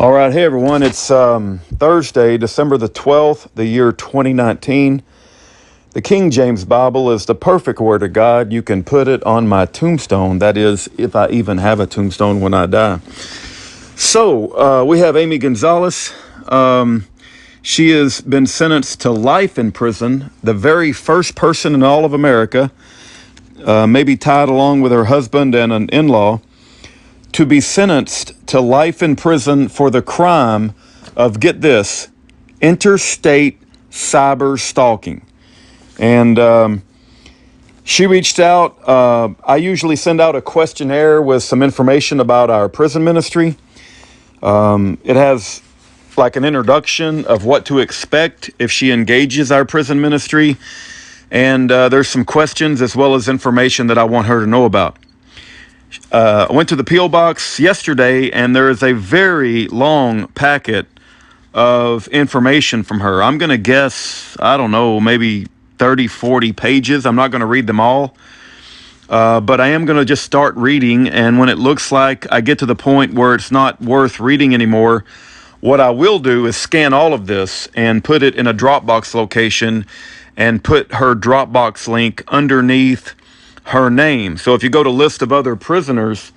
All right, hey everyone, it's Thursday, December the 12th, the year 2019. The King James Bible is the perfect word of God. You can put it on my tombstone. That is, if I even have a tombstone when I die. So, we have Amy Gonzalez. She has been sentenced to life in prison, the very first person in all of America, maybe tied along with her husband and an in-law, to be sentenced to life in prison for the crime of, get this, interstate cyberstalking. And she reached out. I usually send out a questionnaire with some information about our prison ministry. It has like an introduction of what to expect if she engages our prison ministry. And there's some questions as well as information that I want her to know about. I went to the P.O. Box yesterday, and there is a very long packet of information from her. I'm going to guess, I don't know, maybe 30, 40 pages. I'm not going to read them all, but I am going to just start reading, and when it looks like I get to the point where it's not worth reading anymore, what I will do is scan all of this and put it in a Dropbox location and put her Dropbox link underneath her name. So if you go to list of other prisoners,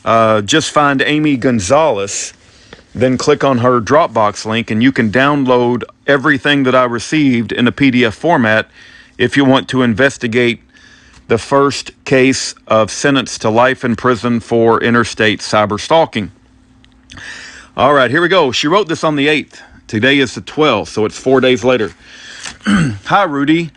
just find Amy Gonzalez, then click on her Dropbox link, and you can download everything that I received in a PDF format if you want to investigate the first case of sentence to life in prison for interstate cyberstalking. All right, here we go. She wrote this on the 8th. Today is the 12th, so it's 4 days later. Hi, Rudy.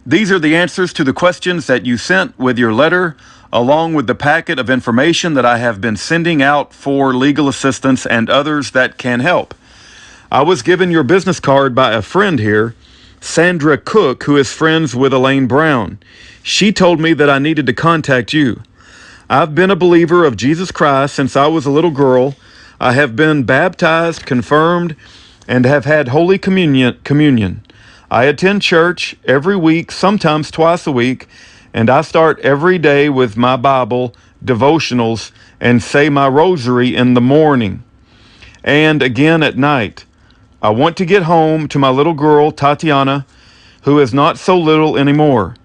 These are the answers to the questions that you sent with your letter, along with the packet of information that I have been sending out for legal assistance and others that can help. I was given your business card by a friend here, Sandra Cook, who is friends with Elaine Brown. She told me that I needed to contact you. I've been a believer of Jesus Christ since I was a little girl. I have been baptized, confirmed, and have had Holy Communion. I attend church every week, sometimes twice a week, and I start every day with my Bible, devotionals, and say my rosary in the morning and again at night. I want to get home to my little girl, Tatiana, who is not so little anymore,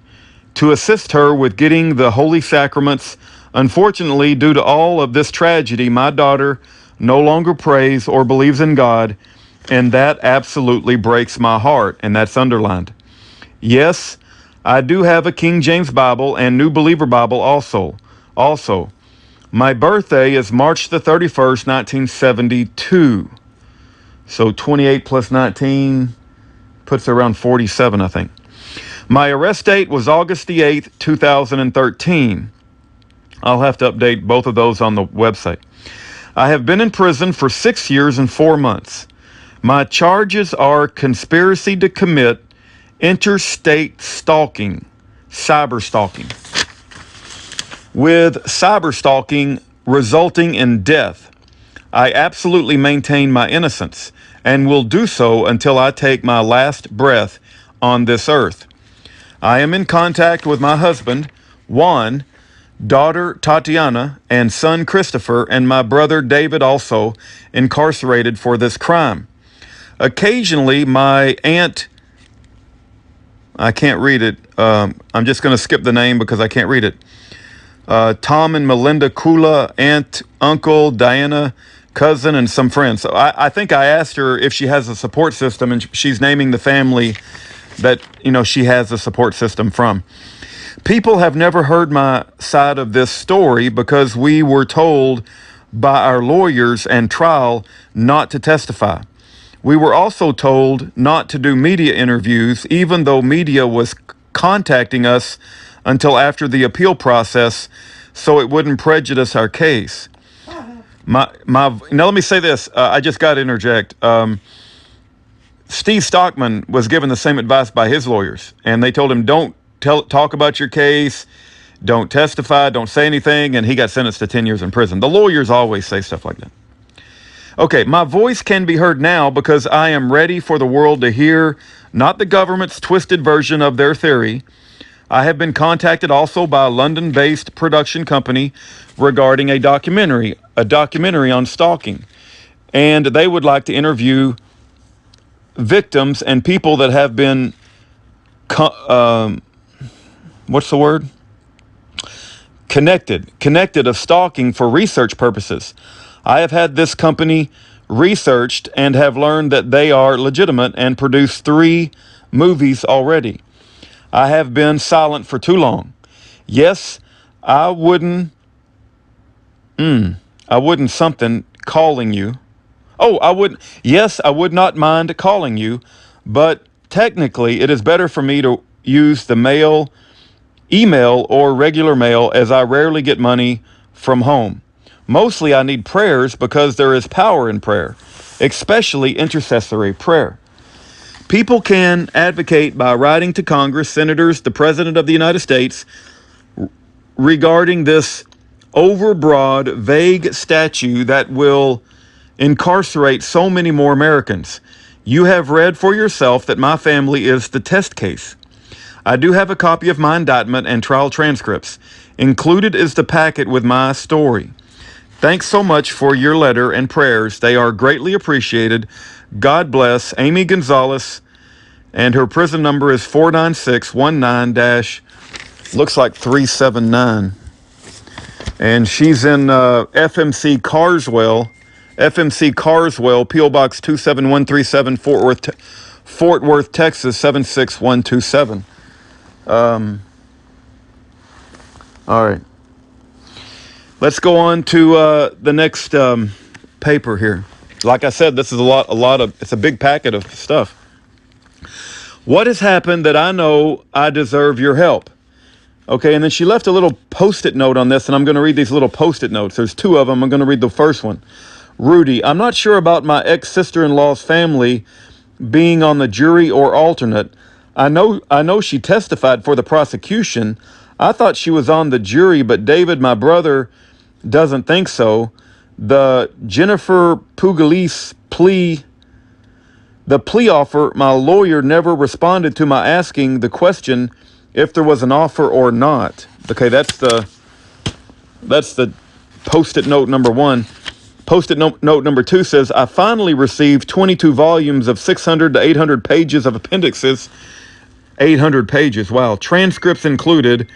to assist her with getting the holy sacraments. Unfortunately, due to all of this tragedy, my daughter no longer prays or believes in God, and that absolutely breaks my heart, and that's underlined. Yes, I do have a King James Bible and New Believer Bible also. My birthday is March the 31st, 1972. So 28 plus 19 puts around 47, I think. My arrest date was August the 8th, 2013. I'll have to update both of those on the website. I have been in prison for 6 years and 4 months. My charges are conspiracy to commit interstate stalking, cyberstalking, with cyberstalking resulting in death. I absolutely maintain my innocence and will do so until I take my last breath on this earth. I am in contact with my husband, Juan, daughter Tatiana, and son Christopher, and my brother David, also incarcerated for this crime. Occasionally, my aunt, I can't read it. I'm just going to skip the name because I can't read it. Tom and Melinda Kula, aunt, uncle, Diana, cousin, and some friends. So I think I asked her if she has a support system, and she's naming the family that, she has a support system from. People have never heard my side of this story because we were told by our lawyers and trial not to testify. We were also told not to do media interviews, even though media was contacting us until after the appeal process, so it wouldn't prejudice our case. Now let me say this. I just got to interject. Steve Stockman was given the same advice by his lawyers, and they told him, don't talk about your case, don't testify, don't say anything, and he got sentenced to 10 years in prison. The lawyers always say stuff like that. Okay, my voice can be heard now because I am ready for the world to hear not the government's twisted version of their theory. I have been contacted also by a London-based production company regarding a documentary on stalking. and they would like to interview victims and people that have been, what's the word? Connected of stalking for research purposes. I have had this company researched and have learned that they are legitimate and produced 3 movies already. I have been silent for too long. Yes, I wouldn't something calling you. Oh, I would not mind calling you, but technically it is better for me to use the email or regular mail, as I rarely get money from home. Mostly I need prayers because there is power in prayer, especially intercessory prayer. People can advocate by writing to Congress, senators, the President of the United States regarding this overbroad, vague statute that will incarcerate so many more Americans. You have read for yourself that my family is the test case. I do have a copy of my indictment and trial transcripts. Included is the packet with my story. Thanks so much for your letter and prayers. They are greatly appreciated. God bless. Amy Gonzalez, and her prison number is 49619 looks like 379. And she's in FMC Carswell, P.O. Box 27137, Fort Worth, Texas 76127. All right. Let's go on to the next paper here. Like I said, this is it's a big packet of stuff. What has happened that I know I deserve your help? Okay, and then she left a little post-it note on this, and I'm going to read these little post-it notes. There's 2 of them. I'm going to read the first one. Rudy, I'm not sure about my ex-sister-in-law's family being on the jury or alternate. I know she testified for the prosecution. I thought she was on the jury, but David, my brother, doesn't think so. The Jennifer Pugliese plea offer, my lawyer never responded to my asking the question if there was an offer or not. Okay, that's the post-it note number 1. Post-it note number 2 says, I finally received 22 volumes of 600 to 800 pages of appendixes. 800 pages, wow. Transcripts included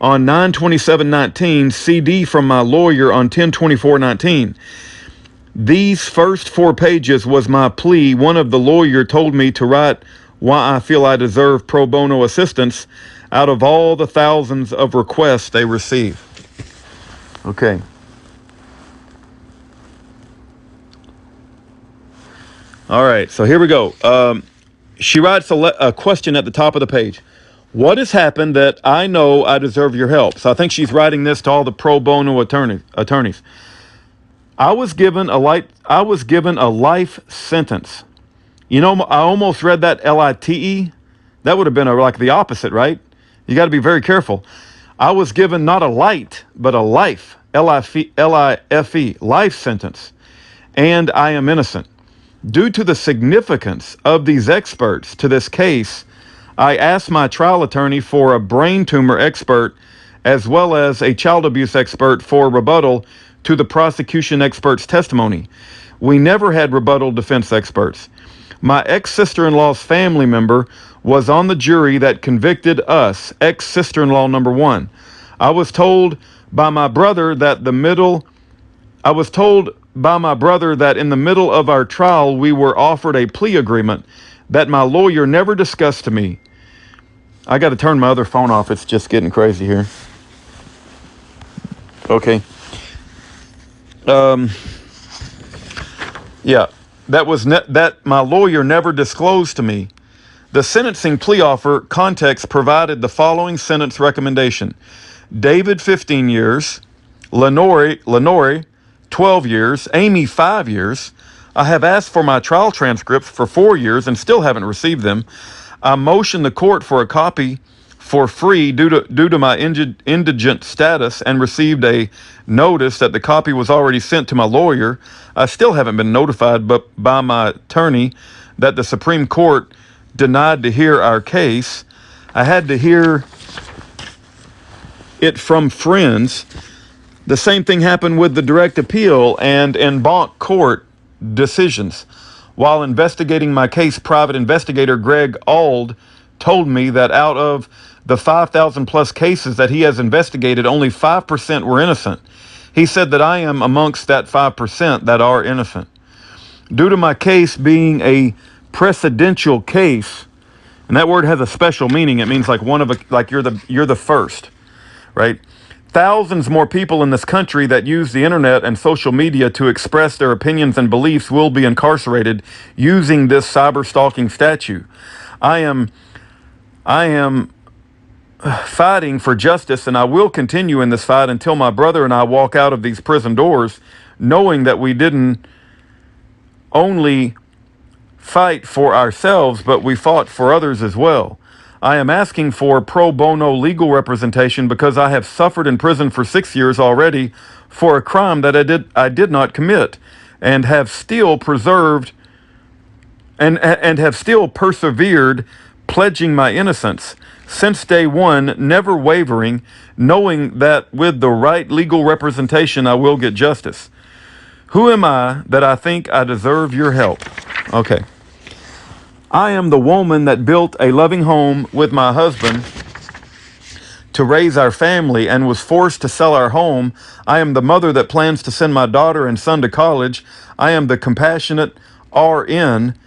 on 9/27/19, CD from my lawyer on 10/24/19. These first 4 pages was my plea. One of the lawyer told me to write why I feel I deserve pro bono assistance out of all the thousands of requests they receive. Okay. All right, so here we go. She writes a question at the top of the page. What has happened that I know I deserve your help? So I think she's writing this to all the pro bono attorneys. I was given a life sentence. You know, I almost read that LITE. That would have been like the opposite, right? You got to be very careful. I was given not a light, but a life, LIFE, life sentence. And I am innocent. Due to the significance of these experts to this case, I asked my trial attorney for a brain tumor expert as well as a child abuse expert for rebuttal to the prosecution expert's testimony. We never had rebuttal defense experts. My ex-sister-in-law's family member was on the jury that convicted us, ex-sister-in-law number 1. I was told by my brother that in the middle of our trial we were offered a plea agreement that my lawyer never discussed to me. I got to turn my other phone off. It's just getting crazy here. Okay. Yeah, that my lawyer never disclosed to me. The sentencing plea offer context provided the following sentence recommendation. David, 15 years. Lenore, 12 years. Amy, 5 years. I have asked for my trial transcripts for 4 years and still haven't received them. I motioned the court for a copy for free due to my indigent status and received a notice that the copy was already sent to my lawyer. I still haven't been notified by my attorney that the Supreme Court denied to hear our case. I had to hear it from friends. The same thing happened with the direct appeal, and in Bonk Court, decisions. While investigating my case, private investigator Greg Auld told me that out of the 5,000 plus cases that he has investigated, only 5% were innocent. He said that I am amongst that 5% that are innocent. Due to my case being a precedential case, and that word has a special meaning. It means like you're the first, right? Thousands more people in this country that use the internet and social media to express their opinions and beliefs will be incarcerated using this cyber-stalking statute. I am fighting for justice, and I will continue in this fight until my brother and I walk out of these prison doors, knowing that we didn't only fight for ourselves, but we fought for others as well. I am asking for pro bono legal representation because I have suffered in prison for 6 years already for a crime that I did not commit, and have still preserved and have still persevered, pledging my innocence since day one, never wavering, knowing that with the right legal representation I will get justice. Who am I that I think I deserve your help? Okay. I am the woman that built a loving home with my husband to raise our family and was forced to sell our home. I am the mother that plans to send my daughter and son to college. I am the compassionate RN,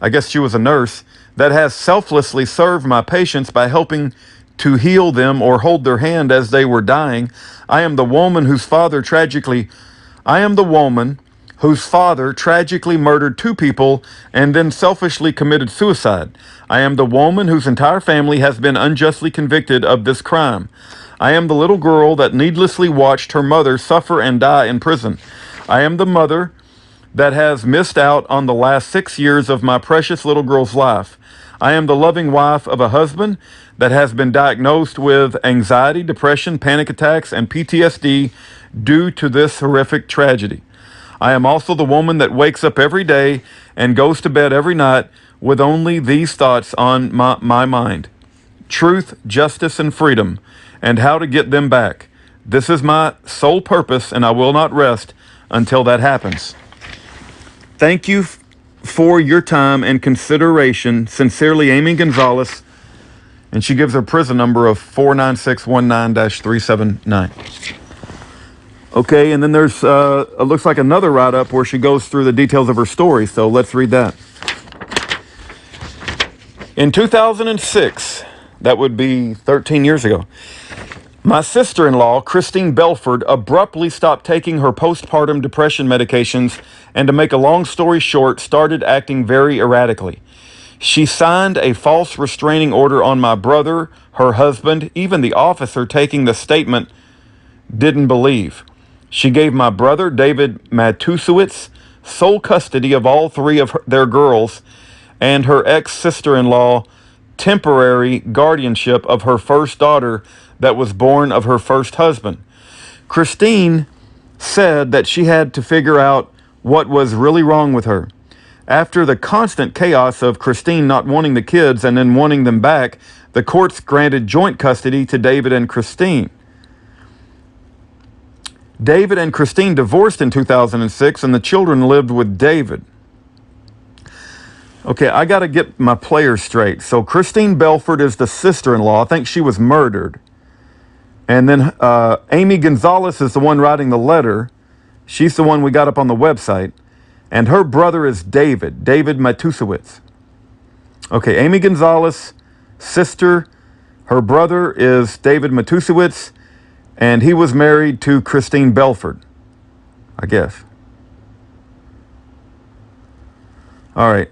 I guess she was a nurse, that has selflessly served my patients by helping to heal them or hold their hand as they were dying. I am the woman whose father tragically murdered two people and then selfishly committed suicide. I am the woman whose entire family has been unjustly convicted of this crime. I am the little girl that needlessly watched her mother suffer and die in prison. I am the mother that has missed out on the last 6 years of my precious little girl's life. I am the loving wife of a husband that has been diagnosed with anxiety, depression, panic attacks, and PTSD due to this horrific tragedy. I am also the woman that wakes up every day and goes to bed every night with only these thoughts on my mind: truth, justice, and freedom, and how to get them back. This is my sole purpose, and I will not rest until that happens. Thank you for your time and consideration. Sincerely, Amy Gonzalez. And she gives her prison number of 49619-379. Okay, and then there's, it looks like another write-up where she goes through the details of her story, so let's read that. In 2006, that would be 13 years ago, my sister-in-law, Christine Belford, abruptly stopped taking her postpartum depression medications and, to make a long story short, started acting very erratically. She signed a false restraining order on my brother, her husband, even the officer taking the statement didn't believe. She gave my brother, David Matusewicz, sole custody of all three of their girls, and her ex-sister-in-law temporary guardianship of her first daughter that was born of her first husband. Christine said that she had to figure out what was really wrong with her. After the constant chaos of Christine not wanting the kids and then wanting them back, the courts granted joint custody to David and Christine. David and Christine divorced in 2006, and the children lived with David. Okay, I got to get my players straight. So Christine Belford is the sister-in-law. I think she was murdered. And then Amy Gonzalez is the one writing the letter. She's the one we got up on the website. And her brother is David Matusewicz. Okay, Amy Gonzalez, sister. Her brother is David Matusewicz, and he was married to Christine Belford, I guess. All right.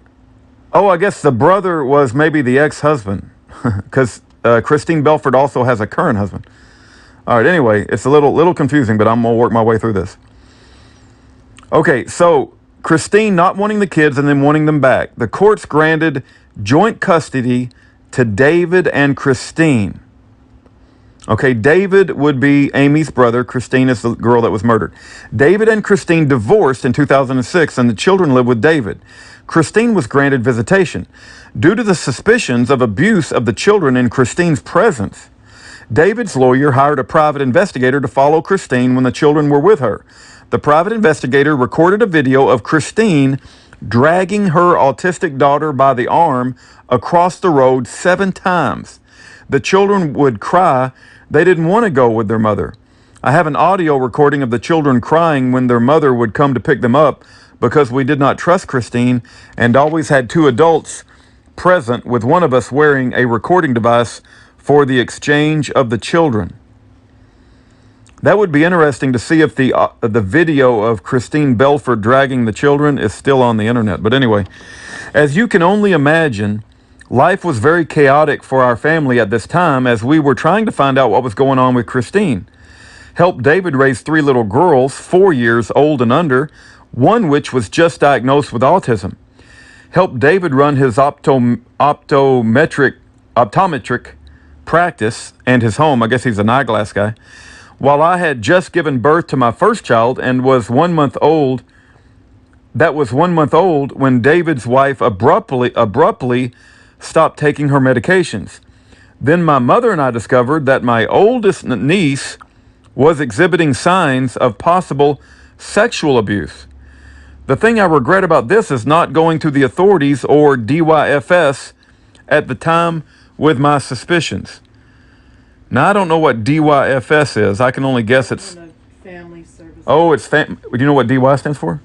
Oh, I guess the brother was maybe the ex-husband, because Christine Belford also has a current husband. All right, anyway, it's a little confusing, but I'm going to work my way through this. Okay, so Christine not wanting the kids and then wanting them back. The courts granted joint custody to David and Christine. Okay, David would be Amy's brother. Christine is the girl that was murdered. David and Christine divorced in 2006, and the children live with David. Christine was granted visitation. Due to the suspicions of abuse of the children in Christine's presence, David's lawyer hired a private investigator to follow Christine when the children were with her. The private investigator recorded a video of Christine dragging her autistic daughter by the arm across the road 7 times. The children would cry. They didn't want to go with their mother. I have an audio recording of the children crying when their mother would come to pick them up because we did not trust Christine and always had 2 adults present, with one of us wearing a recording device for the exchange of the children. That would be interesting to see if the video of Christine Belford dragging the children is still on the internet. But anyway, as you can only imagine, life was very chaotic for our family at this time as we were trying to find out what was going on with Christine. Helped David raise 3 little girls, 4 years old and under, one which was just diagnosed with autism. Helped David run his optometric practice and his home. I guess he's an eyeglass guy. While I had just given birth to my first child and was 1 month old, when David's wife abruptly stopped taking her medications. Then my mother and I discovered that my oldest niece was exhibiting signs of possible sexual abuse. The thing I regret about this is not going to the authorities or DYFS at the time with my suspicions. Now, I don't know what DYFS is. I can only guess it's... Family Services. Oh, it's... Do you know what DY stands for?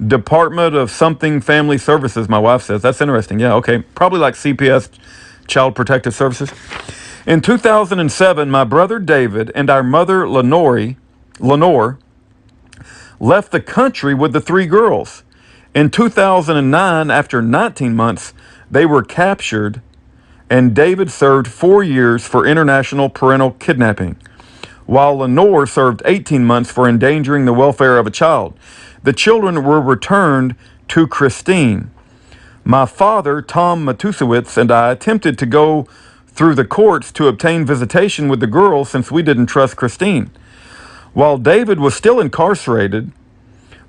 Department of something Family Services, my wife says. That's interesting. Yeah, okay. Probably like CPS, Child Protective Services. In 2007, my brother David and our mother Lenore left the country with the 3 girls. In 2009, after 19 months, they were captured, and David served 4 years for international parental kidnapping, while Lenore served 18 months for endangering the welfare of a child. The children were returned to Christine. My father, Tom Matusewicz, and I attempted to go through the courts to obtain visitation with the girls since we didn't trust Christine. While David was still incarcerated,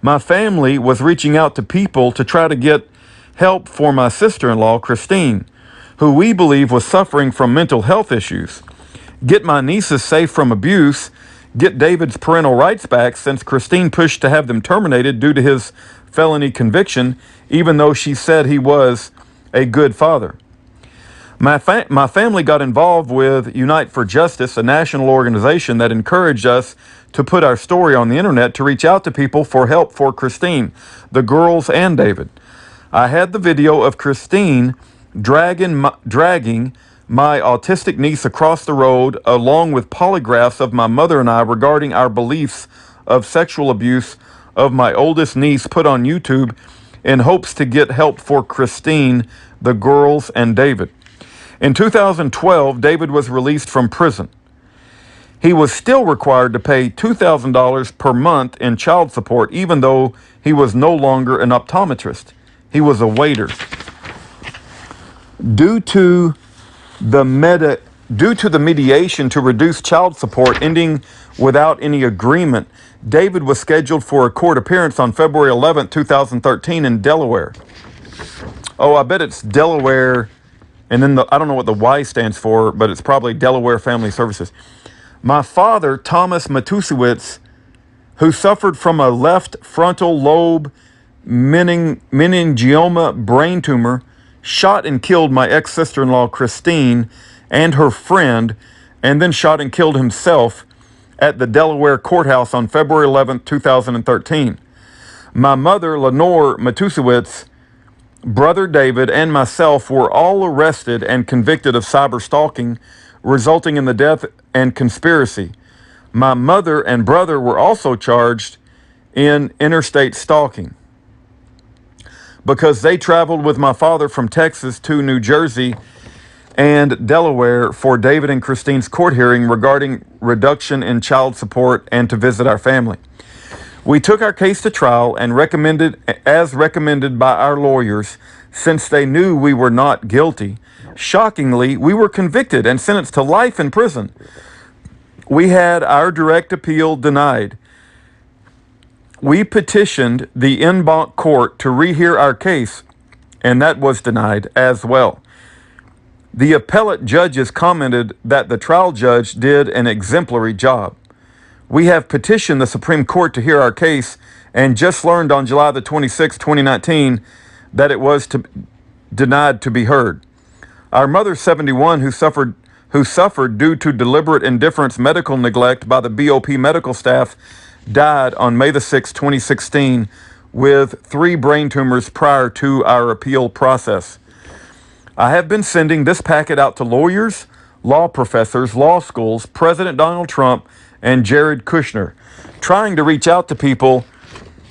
my family was reaching out to people to try to get help for my sister-in-law, Christine, who we believe was suffering from mental health issues. Get my nieces safe from abuse, get David's parental rights back since Christine pushed to have them terminated due to his felony conviction, even though she said he was a good father. My family got involved with Unite for Justice, a national organization that encouraged us to put our story on the internet to reach out to people for help for Christine, the girls, and David. I had the video of Christine dragging my autistic niece across the road, along with polygraphs of my mother and I regarding our beliefs of sexual abuse of my oldest niece, put on YouTube in hopes to get help for Christine, the girls, and David. In 2012, David was released from prison. He was still required to pay $2,000 per month in child support, even though he was no longer an optometrist. He was a waiter. Due to the mediation to reduce child support ending without any agreement, David was scheduled for a court appearance on February 11, 2013 in Delaware. Oh, I bet it's Delaware, and then I don't know what the Y stands for, but it's probably Delaware Family Services. My father, Thomas Matusewicz, who suffered from a left frontal lobe meningioma brain tumor, shot and killed my ex-sister-in-law Christine and her friend, and then shot and killed himself at the Delaware courthouse on February 11, 2013. My mother, Lenore Matusewicz, brother David, and myself were all arrested and convicted of cyberstalking, resulting in the death and conspiracy. My mother and brother were also charged in interstate stalking because they traveled with my father from Texas to New Jersey and Delaware for David and Christine's court hearing regarding reduction in child support and to visit our family. We took our case to trial and recommended by our lawyers, since they knew we were not guilty. Shockingly, we were convicted and sentenced to life in prison. We had our direct appeal denied. We petitioned the en banc court to rehear our case, and that was denied as well. The appellate judges commented that the trial judge did an exemplary job. We have petitioned the Supreme Court to hear our case and just learned on July the 26th, 2019, that it was denied to be heard. Our mother, 71, who suffered due to deliberate indifference medical neglect by the BOP medical staff, died on May the 6th, 2016, with 3 brain tumors prior to our appeal process. I have been sending this packet out to lawyers, law professors, law schools, President Donald Trump, and Jared Kushner, trying to reach out to people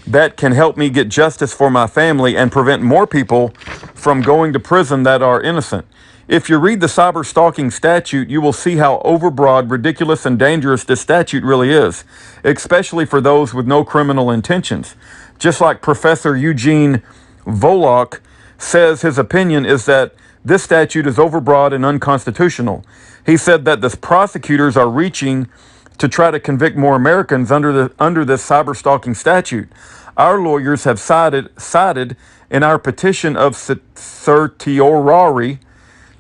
that can help me get justice for my family and prevent more people from going to prison that are innocent. If you read the CyberStalking statute, you will see how overbroad, ridiculous, and dangerous this statute really is, especially for those with no criminal intentions. Just like Professor Eugene Volokh says, his opinion is that this statute is overbroad and unconstitutional. He said that the prosecutors are reaching to try to convict more Americans under this cyberstalking statute. Our lawyers have cited in our petition of certiorari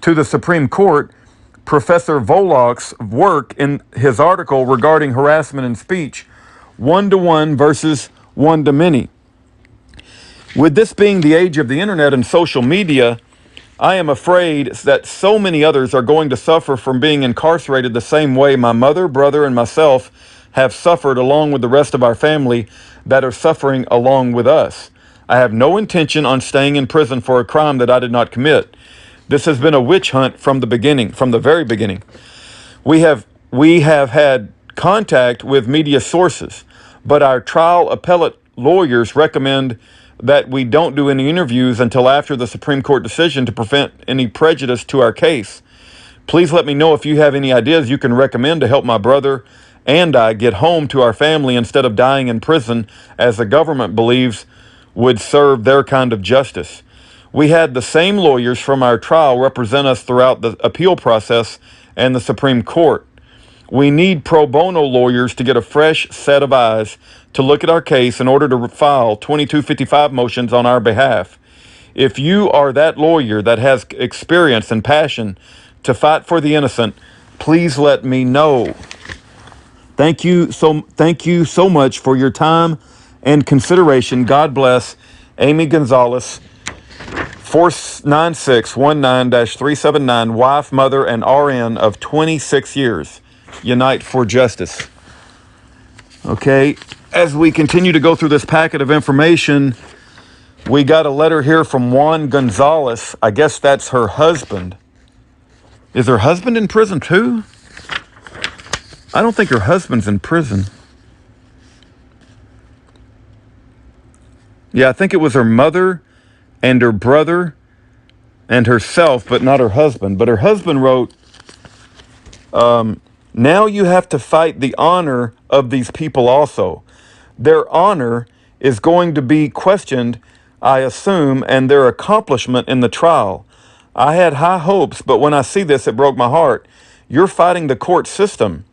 to the Supreme Court Professor Volokh's work in his article regarding harassment in speech, 1-to-1 versus 1-to-many. With this being the age of the internet and social media, I am afraid that so many others are going to suffer from being incarcerated the same way my mother, brother, and myself have suffered, along with the rest of our family that are suffering along with us. I have no intention on staying in prison for a crime that I did not commit. This has been a witch hunt from the very beginning. We have had contact with media sources, but our trial appellate lawyers recommend that we don't do any interviews until after the Supreme Court decision to prevent any prejudice to our case. Please let me know if you have any ideas you can recommend to help my brother and I get home to our family instead of dying in prison, as the government believes would serve their kind of justice. We had the same lawyers from our trial represent us throughout the appeal process and the Supreme Court. We need pro bono lawyers to get a fresh set of eyes to look at our case in order to file 2255 motions on our behalf. If you are that lawyer that has experience and passion to fight for the innocent, please let me know. Thank you so much for your time and consideration. God bless. Amy Gonzalez, 49619-379, wife, mother, and RN of 26 years. Unite for Justice. Okay, as we continue to go through this packet of information, we got a letter here from Juan Gonzalez. I guess that's her husband. Is her husband in prison too? I don't think her husband's in prison. Yeah, I think it was her mother and her brother and herself, but not her husband. But her husband wrote, now you have to fight the honor of these people also. Their honor is going to be questioned, I assume, and their accomplishment in the trial. I had high hopes, but when I see this, it broke my heart. You're fighting the court system,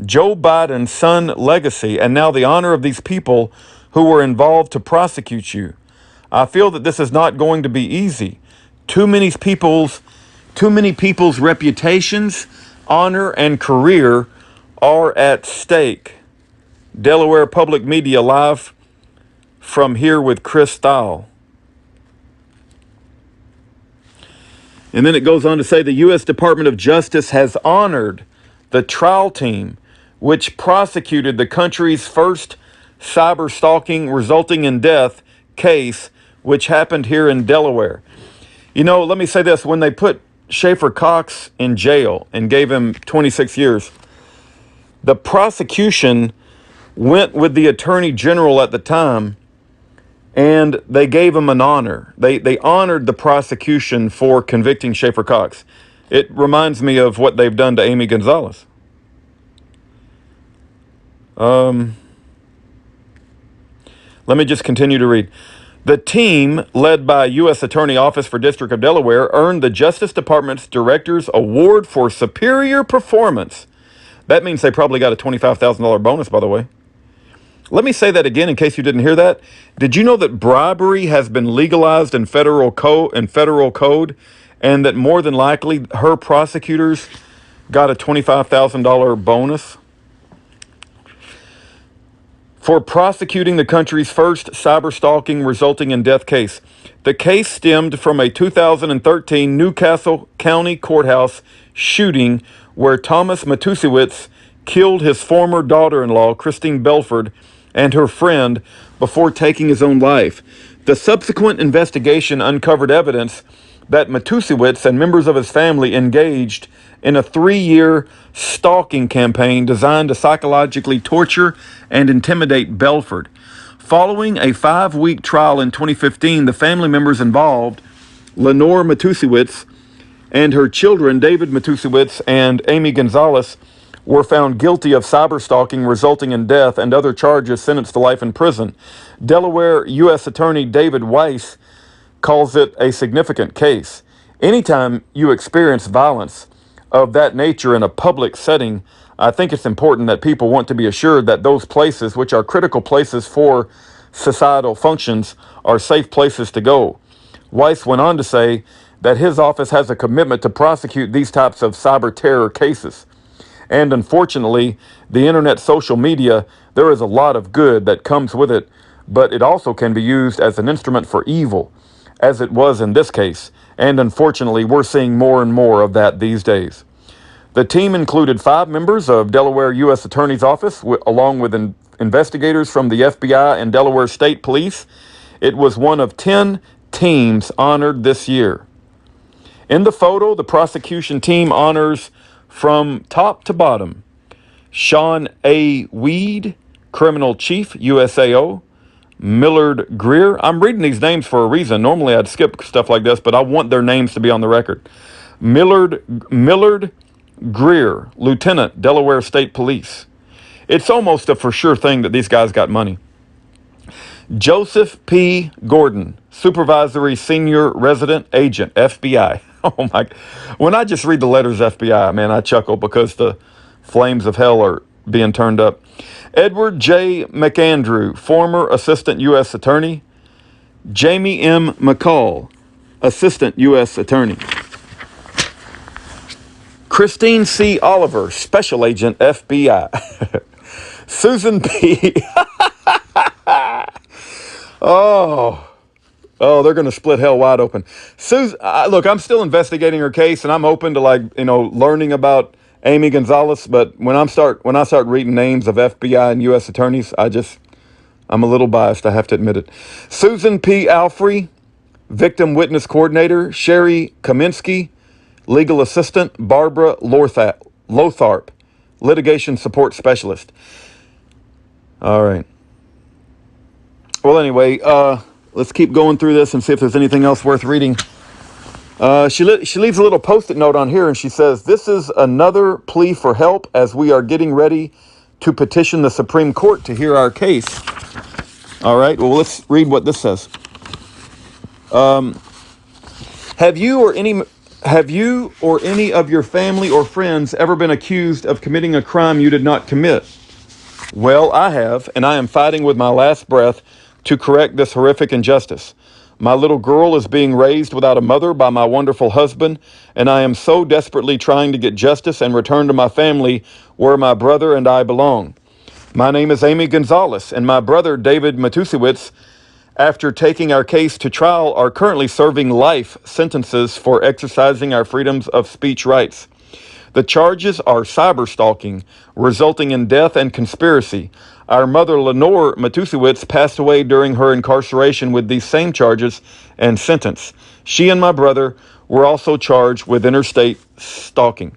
Joe Biden's son legacy, and now the honor of these people who were involved to prosecute you. I feel that this is not going to be easy. Too many people's reputations, honor, and career are at stake. Delaware Public Media, live from here with Chris Stahl. And then it goes on to say the U.S. Department of Justice has honored the trial team which prosecuted the country's first cyber stalking resulting in death case, which happened here in Delaware. You know, let me say this. When they put Schaefer Cox in jail and gave him 26 years, the prosecution went with the attorney general at the time, and they gave him an honor. They honored the prosecution for convicting Schaefer Cox. It reminds me of what they've done to Amy Gonzalez. Let me just continue to read. The team, led by U.S. Attorney Office for District of Delaware, earned the Justice Department's Director's Award for Superior Performance. That means they probably got a $25,000 bonus, by the way. Let me say that again in case you didn't hear that. Did you know that bribery has been legalized in federal code, and that more than likely her prosecutors got a $25,000 bonus? for prosecuting the country's first cyber-stalking resulting in death case. The case stemmed from a 2013 Newcastle County courthouse shooting where Thomas Matusiewicz killed his former daughter-in-law, Christine Belford, and her friend before taking his own life. The subsequent investigation uncovered evidence that Matusiewicz and members of his family engaged in a 3-year stalking campaign designed to psychologically torture and intimidate Belford. Following a 5-week trial in 2015, the family members involved, Lenore Matusiewicz and her children, David Matusiewicz and Amy Gonzalez, were found guilty of cyberstalking resulting in death and other charges sentenced to life in prison. Delaware U.S. Attorney David Weiss calls it a significant case. Anytime you experience violence of that nature in a public setting, I think it's important that people want to be assured that those places, which are critical places for societal functions, are safe places to go. Weiss went on to say that his office has a commitment to prosecute these types of cyber terror cases. And unfortunately, the internet, social media, there is a lot of good that comes with it, but it also can be used as an instrument for evil, as it was in this case. And unfortunately, we're seeing more and more of that these days. The team included 5 members of Delaware U.S. Attorney's Office, along with investigators from the FBI and Delaware State Police. It was one of 10 teams honored this year. In the photo, the prosecution team honors from top to bottom Sean A. Weed, Criminal Chief, USAO, Millard Greer. I'm reading these names for a reason. Normally I'd skip stuff like this, but I want their names to be on the record. Millard Greer, Lieutenant, Delaware State Police. It's almost a for sure thing that these guys got money. Joseph P. Gordon, Supervisory Senior Resident Agent, FBI. Oh my, when I just read the letters FBI, man, I chuckle because the flames of hell are being turned up. Edward J. McAndrew, former Assistant U.S. Attorney. Jamie M. McCall, Assistant U.S. Attorney. Christine C. Oliver, Special Agent, FBI. Susan P. Oh, they're going to split hell wide open. Susan, look, I'm still investigating her case, and I'm open to learning about Amy Gonzalez. But when I start reading names of FBI and U.S. attorneys, I'm a little biased. I have to admit it. Susan P. Alfrey, Victim Witness Coordinator. Sherry Kaminsky, Legal Assistant. Barbara Lotharp, Litigation Support Specialist. All right. Well, anyway, let's keep going through this and see if there's anything else worth reading. She leaves a little Post-it note on here, and she says, "This is another plea for help as we are getting ready to petition the Supreme Court to hear our case." All right, well, let's read what this says. Have you or any of your family or friends ever been accused of committing a crime you did not commit? Well, I have, and I am fighting with my last breath to correct this horrific injustice. My little girl is being raised without a mother by my wonderful husband, and I am so desperately trying to get justice and return to my family where my brother and I belong. My name is Amy Gonzalez, and my brother David Matusiewicz, after taking our case to trial, are currently serving life sentences for exercising our freedoms of speech rights. The charges are cyberstalking, resulting in death, and conspiracy. Our mother, Lenore Matusiewicz, passed away during her incarceration with these same charges and sentenced. She and my brother were also charged with interstate stalking.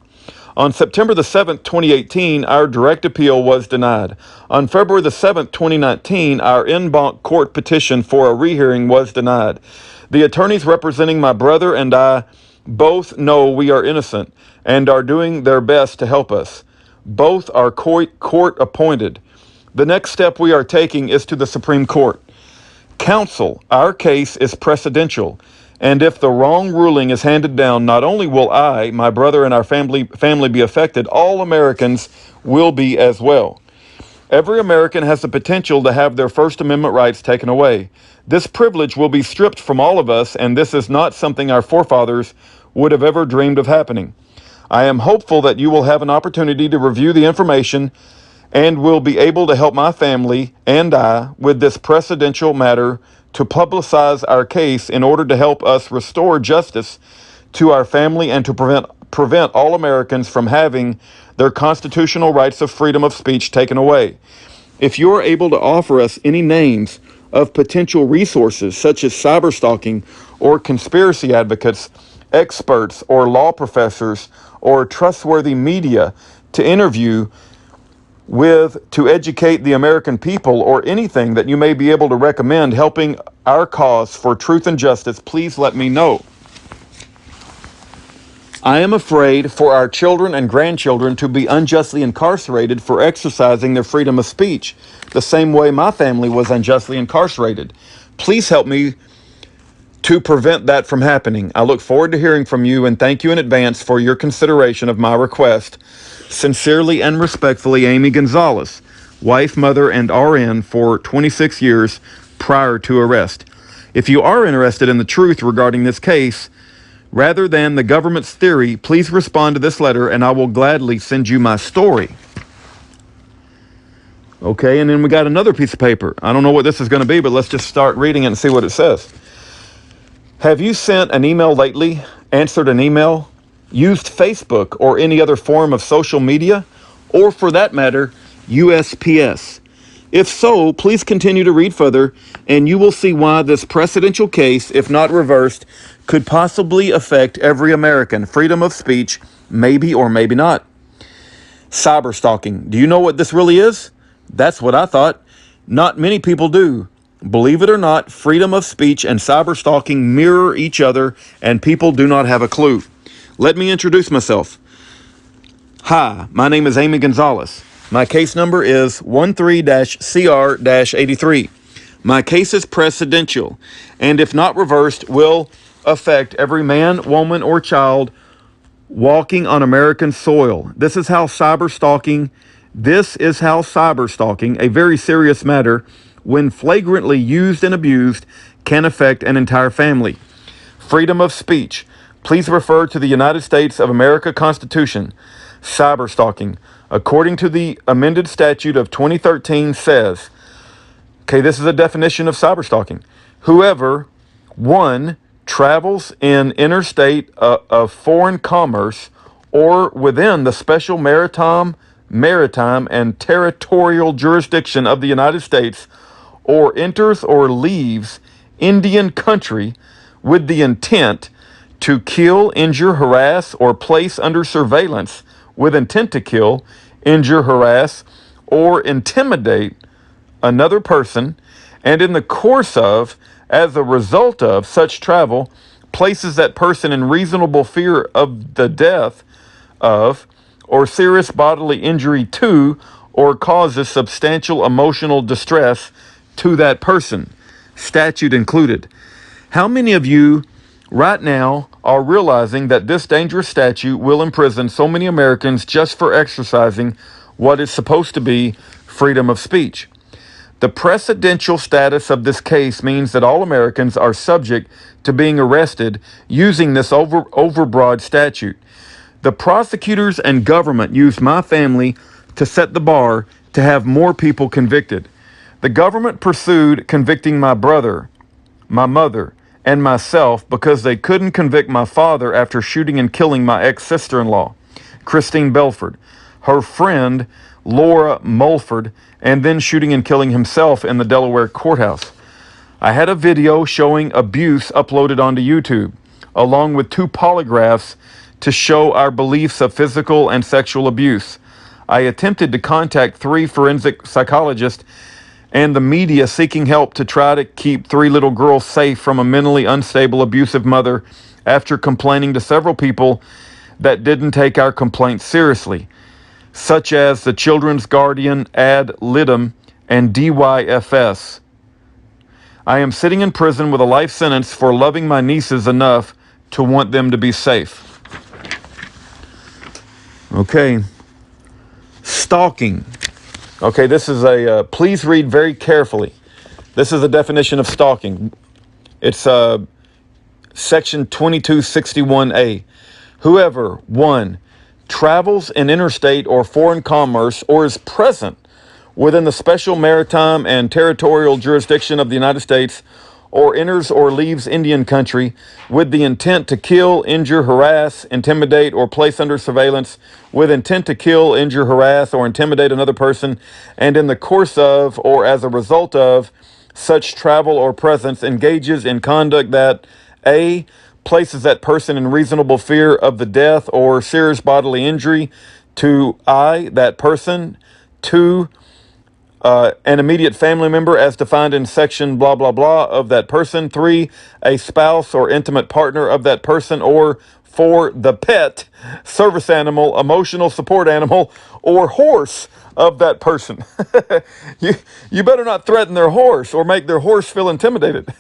On September the 7th, 2018, our direct appeal was denied. On February the 7th, 2019, our en banc court petition for a rehearing was denied. The attorneys representing my brother and I both know we are innocent and are doing their best to help us. Both are court appointed. The next step we are taking is to the Supreme Court. Counsel, our case is precedential, and if the wrong ruling is handed down, not only will I, my brother, and our family be affected, all Americans will be as well. Every American has the potential to have their First Amendment rights taken away. This privilege will be stripped from all of us, and this is not something our forefathers would have ever dreamed of happening. I am hopeful that you will have an opportunity to review the information and will be able to help my family and I with this precedential matter to publicize our case in order to help us restore justice to our family and to prevent all Americans from having their constitutional rights of freedom of speech taken away. If you're able to offer us any names of potential resources such as cyberstalking or conspiracy advocates, experts or law professors or trustworthy media to interview with to educate the American people, or anything that you may be able to recommend helping our cause for truth and justice, please let me know. I am afraid for our children and grandchildren to be unjustly incarcerated for exercising their freedom of speech, the same way my family was unjustly incarcerated. Please help me to prevent that from happening. I look forward to hearing from you and thank you in advance for your consideration of my request. Sincerely and respectfully, Amy Gonzalez, wife, mother, and RN for 26 years prior to arrest. If you are interested in the truth regarding this case, rather than the government's theory, please respond to this letter and I will gladly send you my story. Okay, and then we got another piece of paper. I don't know what this is going to be, but let's just start reading it and see what it says. Have you sent an email lately, answered an email, used Facebook or any other form of social media, or for that matter, USPS? If so, please continue to read further, and you will see why this precedential case, if not reversed, could possibly affect every American. Freedom of speech, maybe or maybe not. Cyberstalking. Do you know what this really is? That's what I thought. Not many people do. Believe it or not, freedom of speech and cyberstalking mirror each other, and people do not have a clue. Let me introduce myself. Hi, my name is Amy Gonzalez. My case number is 13-CR-83. My case is precedential, and if not reversed, will affect every man, woman, or child walking on American soil. This is how cyberstalking, a very serious matter, when flagrantly used and abused, can affect an entire family. Freedom of speech. Please refer to the United States of America Constitution. Cyberstalking, according to the amended statute of 2013, says, okay, this is a definition of cyberstalking. Whoever, 1, travels in interstate of foreign commerce or within the special maritime and territorial jurisdiction of the United States, or enters or leaves Indian country with the intent to kill, injure, harass, or place under surveillance with intent to kill, injure, harass, or intimidate another person, and in the course of, as a result of such travel, places that person in reasonable fear of the death of, or serious bodily injury to, or causes substantial emotional distress to that person, statute included. How many of you right now are realizing that this dangerous statute will imprison so many Americans just for exercising what is supposed to be freedom of speech? The precedential status of this case means that all Americans are subject to being arrested using this overbroad statute. The prosecutors and government used my family to set the bar to have more people convicted. The government pursued convicting my brother, my mother, and myself because they couldn't convict my father after shooting and killing my ex-sister-in-law, Christine Belford, her friend, Laura Mulford, and then shooting and killing himself in the Delaware courthouse. I had a video showing abuse uploaded onto YouTube, along with 2 polygraphs to show our beliefs of physical and sexual abuse. I attempted to contact 3 forensic psychologists and the media seeking help to try to keep 3 little girls safe from a mentally unstable, abusive mother after complaining to several people that didn't take our complaints seriously, such as the Children's Guardian, Ad Litem, and DYFS. I am sitting in prison with a life sentence for loving my nieces enough to want them to be safe. Okay. Stalking. Okay, this is please read very carefully. This is a definition of stalking. It's section 2261A. Whoever, 1, travels in interstate or foreign commerce or is present within the special maritime and territorial jurisdiction of the United States, or enters or leaves Indian country with the intent to kill, injure, harass, intimidate, or place under surveillance with intent to kill, injure, harass, or intimidate another person, and in the course of or as a result of such travel or presence engages in conduct that A, places that person in reasonable fear of the death or serious bodily injury to that person, 2, an immediate family member as defined in section blah, blah, blah of that person. 3, a spouse or intimate partner of that person. Or 4, the pet, service animal, emotional support animal, or horse of that person. you better not threaten their horse or make their horse feel intimidated.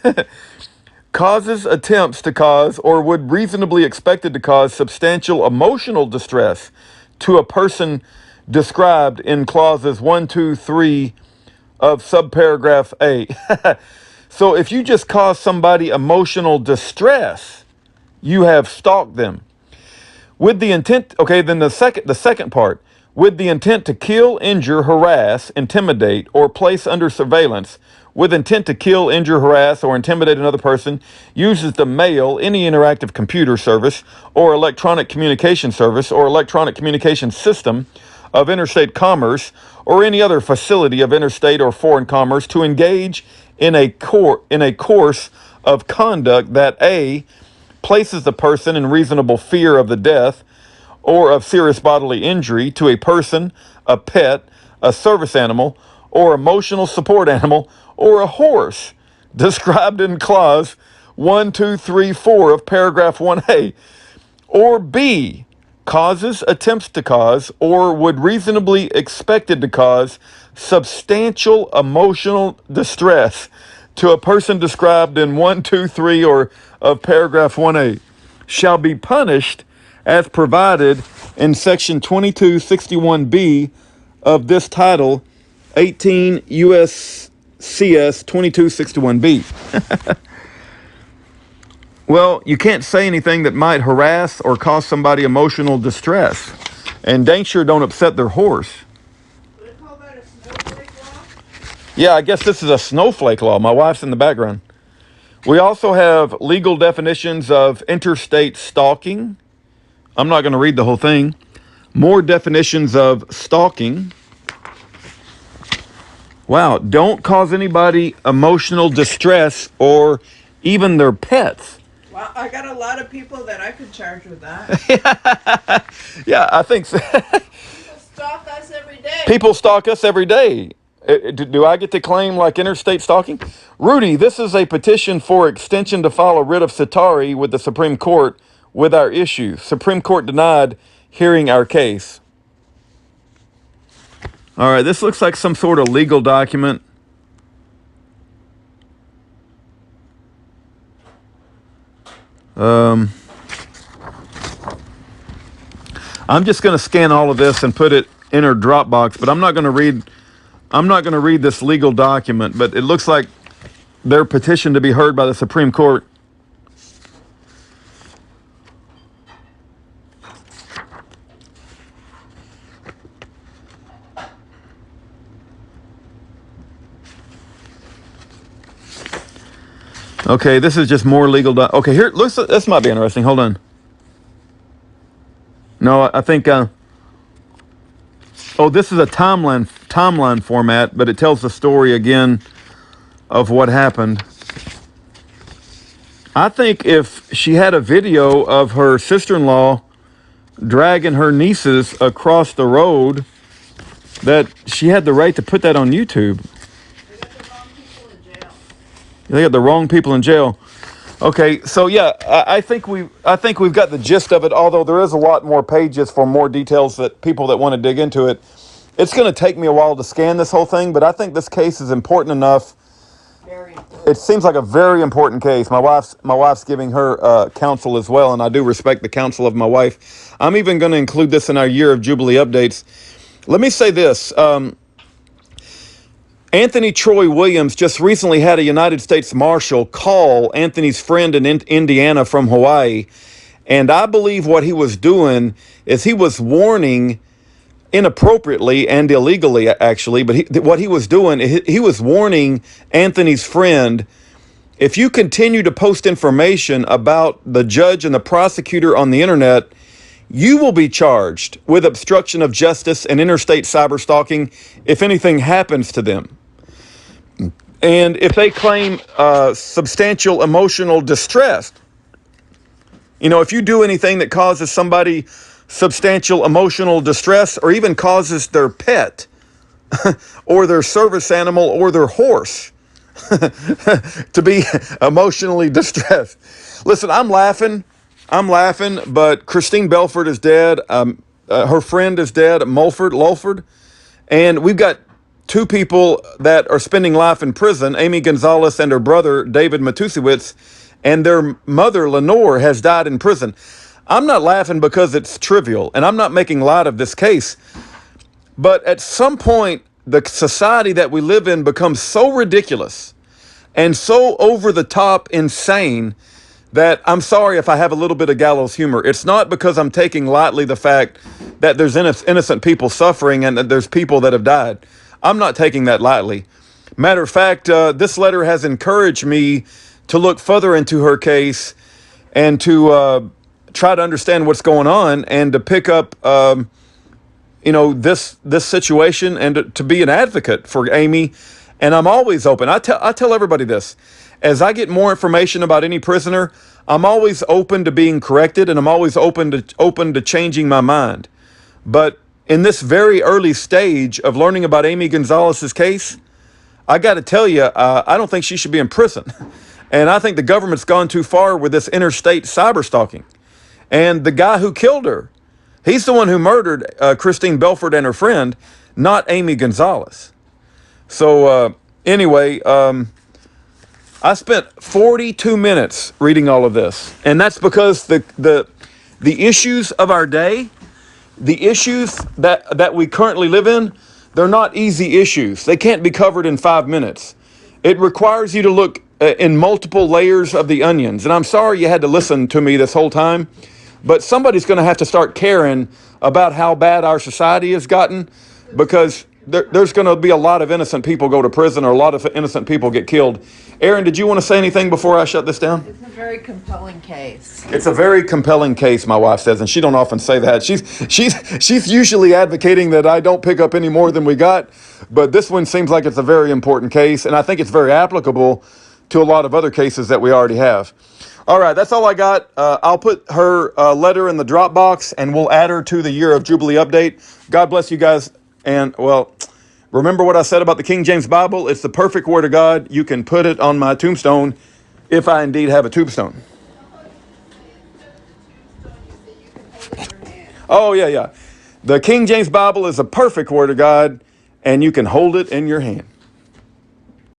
Causes, attempts to cause, or would reasonably expected to cause substantial emotional distress to a person described in clauses 1, 2, 3 of subparagraph A. So if you just cause somebody emotional distress, you have stalked them. With the intent, okay, then the second part, with the intent to kill, injure, harass, intimidate, or place under surveillance, with intent to kill, injure, harass, or intimidate another person, uses the mail, any interactive computer service, or electronic communication service, or electronic communication system of interstate commerce, or any other facility of interstate or foreign commerce to engage in a course of conduct that A, places the person in reasonable fear of the death or of serious bodily injury to a person, a pet, a service animal, or emotional support animal, or a horse, described in clause 1, 2, 3, 4 of paragraph 1A. Or B, causes, attempts to cause, or would reasonably expected to cause substantial emotional distress to a person described in 1, 2, 3 or of paragraph 1A, shall be punished as provided in section 2261B of this title, 18 U.S.C.S. 2261B. Well, you can't say anything that might harass or cause somebody emotional distress. And dang sure don't upset their horse. Would they call that a snowflake law? Yeah, I guess this is a snowflake law. My wife's in the background. We also have legal definitions of interstate stalking. I'm not going to read the whole thing. More definitions of stalking. Wow, don't cause anybody emotional distress or even their pets. Well, I got a lot of people that I could charge with that. Yeah, I think so. People stalk us every day. People stalk us every day. Do I get to claim like interstate stalking? Rudy, this is a petition for extension to file a writ of certiorari with the Supreme Court with our issue. Supreme Court denied hearing our case. All right, this looks like some sort of legal document. I'm just going to scan all of this and put it in our Dropbox, but I'm not going to read this legal document, but it looks like their petition to be heard by the Supreme Court. Okay, this is just more legal. Okay, here, looks. This might be interesting. Hold on. No, I think. Oh, this is a timeline format, but it tells the story again of what happened. I think if she had a video of her sister-in-law dragging her nieces across the road, that she had the right to put that on YouTube. They got the wrong people in jail. They got the wrong people in jail. Okay, so yeah, I think we've got the gist of it. Although there is a lot more pages for more details that people that want to dig into it. It's going to take me a while to scan this whole thing, but I think this case is important enough. Very important. It seems like a very important case. My wife's giving her counsel as well, and I do respect the counsel of my wife. I'm even going to include this in our Year of Jubilee updates. Let me say this. Anthony Troy Williams just recently had a United States Marshal call Anthony's friend in Indiana from Hawaii. And I believe what he was doing is he was warning inappropriately and illegally, actually. But what he was doing, he was warning Anthony's friend, if you continue to post information about the judge and the prosecutor on the internet, you will be charged with obstruction of justice and interstate cyberstalking if anything happens to them. And if they claim substantial emotional distress, if you do anything that causes somebody substantial emotional distress, or even causes their pet or their service animal or their horse to be emotionally distressed. Listen, I'm laughing, but Christine Belford is dead. Her friend is dead, Lulford. And we've got two people that are spending life in prison, Amy Gonzalez and her brother, David Matusiewicz, and their mother, Lenore, has died in prison. I'm not laughing because it's trivial, and I'm not making light of this case. But at some point, the society that we live in becomes so ridiculous and so over the top insane that I'm sorry if I have a little bit of gallows humor. It's not because I'm taking lightly the fact that there's innocent people suffering and that there's people that have died. I'm not taking that lightly. Matter of fact, this letter has encouraged me to look further into her case and to try to understand what's going on and to pick up this situation and to be an advocate for Amy. And I'm always open. I tell everybody this. As I get more information about any prisoner, I'm always open to being corrected, and I'm always open to changing my mind. But in this very early stage of learning about Amy Gonzalez's case, I got to tell you, I don't think she should be in prison. And I think the government's gone too far with this interstate cyberstalking. And the guy who killed her, he's the one who murdered Christine Belford and her friend, not Amy Gonzalez. So anyway, I spent 42 minutes reading all of this. And that's because the issues of our day, the issues that we currently live in, they're not easy issues. They can't be covered in 5 minutes. It requires you to look in multiple layers of the onions. And I'm sorry you had to listen to me this whole time, but somebody's going to have to start caring about how bad our society has gotten, because there's going to be a lot of innocent people go to prison, or a lot of innocent people get killed. Aaron, did you want to say anything before I shut this down? It's a very compelling case. It's a very compelling case, my wife says, and she don't often say that. She's usually advocating that I don't pick up any more than we got, but this one seems like it's a very important case, and I think it's very applicable to a lot of other cases that we already have. All right, that's all I got. I'll put her letter in the Dropbox, and we'll add her to the Year of Jubilee update. God bless you guys. And, well, remember what I said about the King James Bible? It's the perfect word of God. You can put it on my tombstone if I indeed have a tombstone. Oh, yeah. The King James Bible is a perfect word of God, and you can hold it in your hand.